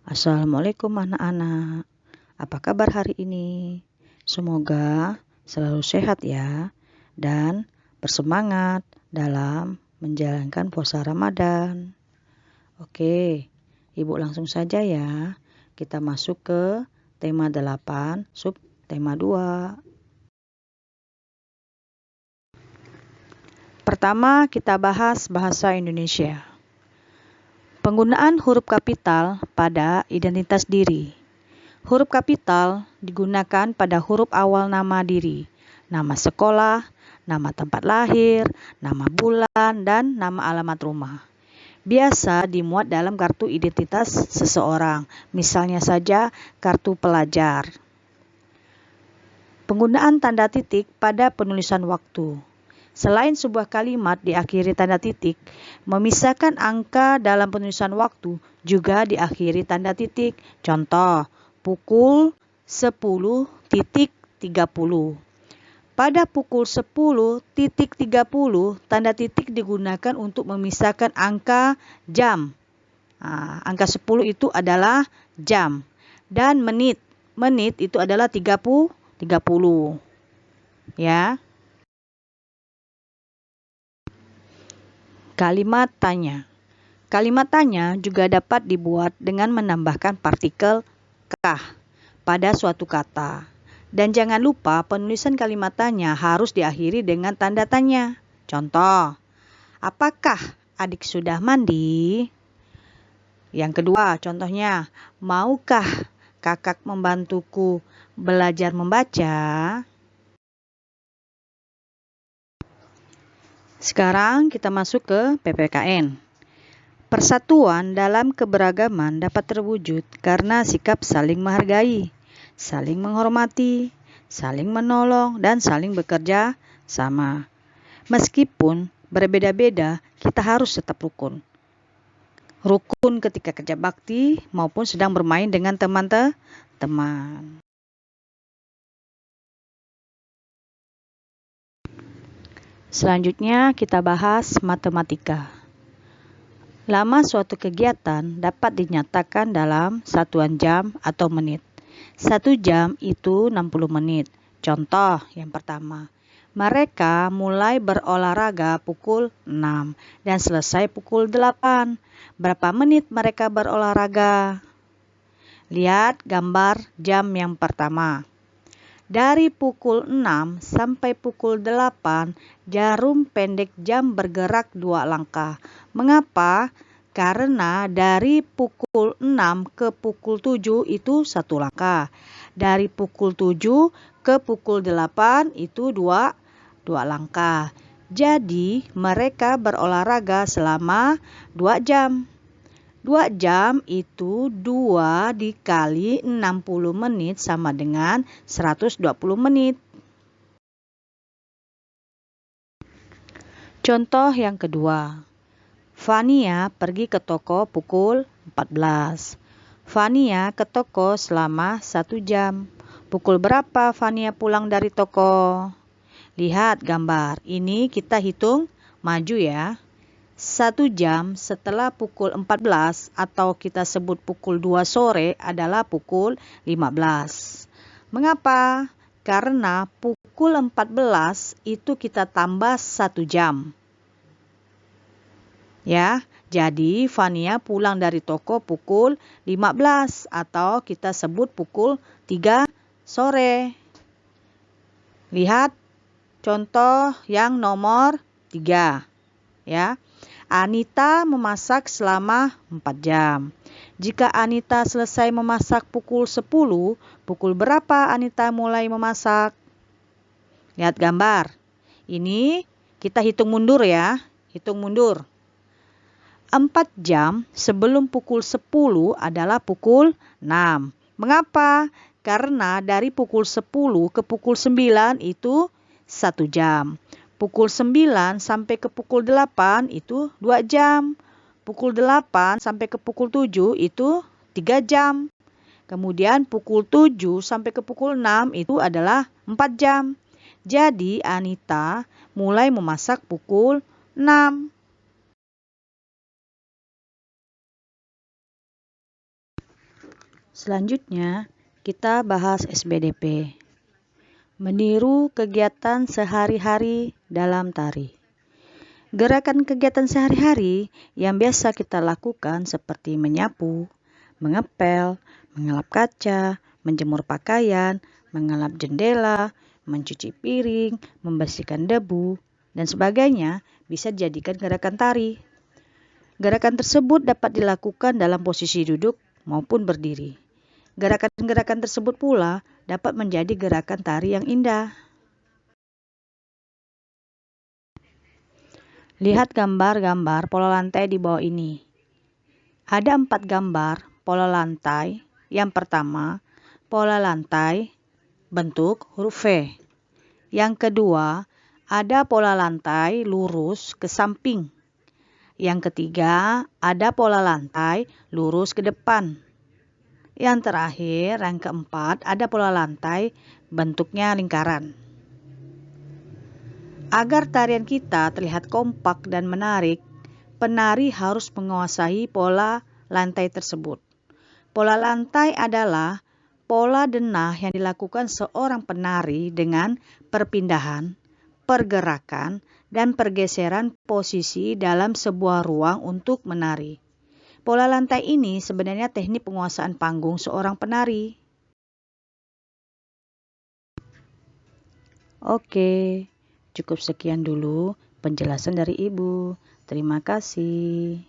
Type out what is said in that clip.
Assalamualaikum anak-anak. Apa kabar hari ini? Semoga selalu sehat ya dan bersemangat dalam menjalankan puasa Ramadan. Oke, Ibu langsung saja ya. Kita masuk ke tema 8, sub tema 2. Pertama, kita bahas bahasa Indonesia. Penggunaan huruf kapital pada identitas diri. Huruf kapital digunakan pada huruf awal nama diri, nama sekolah, nama tempat lahir, nama bulan, dan nama alamat rumah. Biasa dimuat dalam kartu identitas seseorang, misalnya saja kartu pelajar. Penggunaan tanda titik pada penulisan waktu. Selain sebuah kalimat diakhiri tanda titik, memisahkan angka dalam penulisan waktu juga diakhiri tanda titik. Contoh, pukul 10.30. Pada pukul 10.30, tanda titik digunakan untuk memisahkan angka jam. Angka 10 itu adalah jam. Dan menit. Menit itu adalah 30. Ya. Kalimat tanya. Kalimat tanya juga dapat dibuat dengan menambahkan partikel kah pada suatu kata. Dan jangan lupa penulisan kalimat tanya harus diakhiri dengan tanda tanya. Contoh, apakah adik sudah mandi? Yang kedua, contohnya, maukah kakak membantuku belajar membaca? Sekarang kita masuk ke PPKN. Persatuan dalam keberagaman dapat terwujud karena sikap saling menghargai, saling menghormati, saling menolong, dan saling bekerja sama. Meskipun berbeda-beda, kita harus tetap rukun. Rukun ketika kerja bakti maupun sedang bermain dengan teman-teman. Selanjutnya kita bahas matematika. Lama suatu kegiatan dapat dinyatakan dalam satuan jam atau menit. 1 jam itu 60 menit. Contoh yang pertama, mereka mulai berolahraga pukul 6 dan selesai pukul 8. Berapa menit mereka berolahraga? Lihat gambar jam yang pertama. Dari pukul 6 sampai pukul 8, jarum pendek jam bergerak 2 langkah. Mengapa? Karena dari pukul 6 ke pukul 7 itu 1 langkah. Dari pukul 7 ke pukul 8 itu 2 langkah. Jadi mereka berolahraga selama 2 jam. 2 jam itu 2 dikali 60 menit sama dengan 120 menit. Contoh yang kedua. Fania pergi ke toko pukul 14. Fania ke toko selama 1 jam. Pukul berapa Fania pulang dari toko? Lihat gambar. Ini kita hitung maju ya. 1 jam setelah pukul 14 atau kita sebut pukul 2 sore adalah pukul 15. Mengapa? Karena pukul 14 itu kita tambah 1 jam. Ya, jadi Fania pulang dari toko pukul 15 atau kita sebut pukul 3 sore. Lihat contoh yang nomor 3. Ya. Anita memasak selama 4 jam. Jika Anita selesai memasak pukul 10, pukul berapa Anita mulai memasak? Lihat gambar. Ini kita hitung mundur ya. Hitung mundur. 4 jam sebelum pukul 10 adalah pukul 6. Mengapa? Karena dari pukul 10 ke pukul 9 itu 1 jam. Pukul 9 sampai ke pukul 8 itu 2 jam. Pukul 8 sampai ke pukul 7 itu 3 jam. Kemudian pukul 7 sampai ke pukul 6 itu adalah 4 jam. Jadi Anita mulai memasak pukul 6. Selanjutnya, kita bahas SBDP. Meniru kegiatan sehari-hari dalam tari. Gerakan kegiatan sehari-hari yang biasa kita lakukan seperti menyapu, mengepel, mengelap kaca, menjemur pakaian, mengelap jendela, mencuci piring, membersihkan debu, dan sebagainya bisa dijadikan gerakan tari. Gerakan tersebut dapat dilakukan dalam posisi duduk maupun berdiri. Gerakan-gerakan tersebut pula dapat menjadi gerakan tari yang indah. Lihat gambar-gambar pola lantai di bawah ini. Ada 4 gambar pola lantai. Yang pertama, pola lantai bentuk huruf V. Yang kedua, ada pola lantai lurus ke samping. Yang ketiga, ada pola lantai lurus ke depan. Yang terakhir, yang keempat, ada pola lantai bentuknya lingkaran. Agar tarian kita terlihat kompak dan menarik, penari harus menguasai pola lantai tersebut. Pola lantai adalah pola denah yang dilakukan seorang penari dengan perpindahan, pergerakan, dan pergeseran posisi dalam sebuah ruang untuk menari. Pola lantai ini sebenarnya teknik penguasaan panggung seorang penari. Oke, cukup sekian dulu penjelasan dari Ibu. Terima kasih.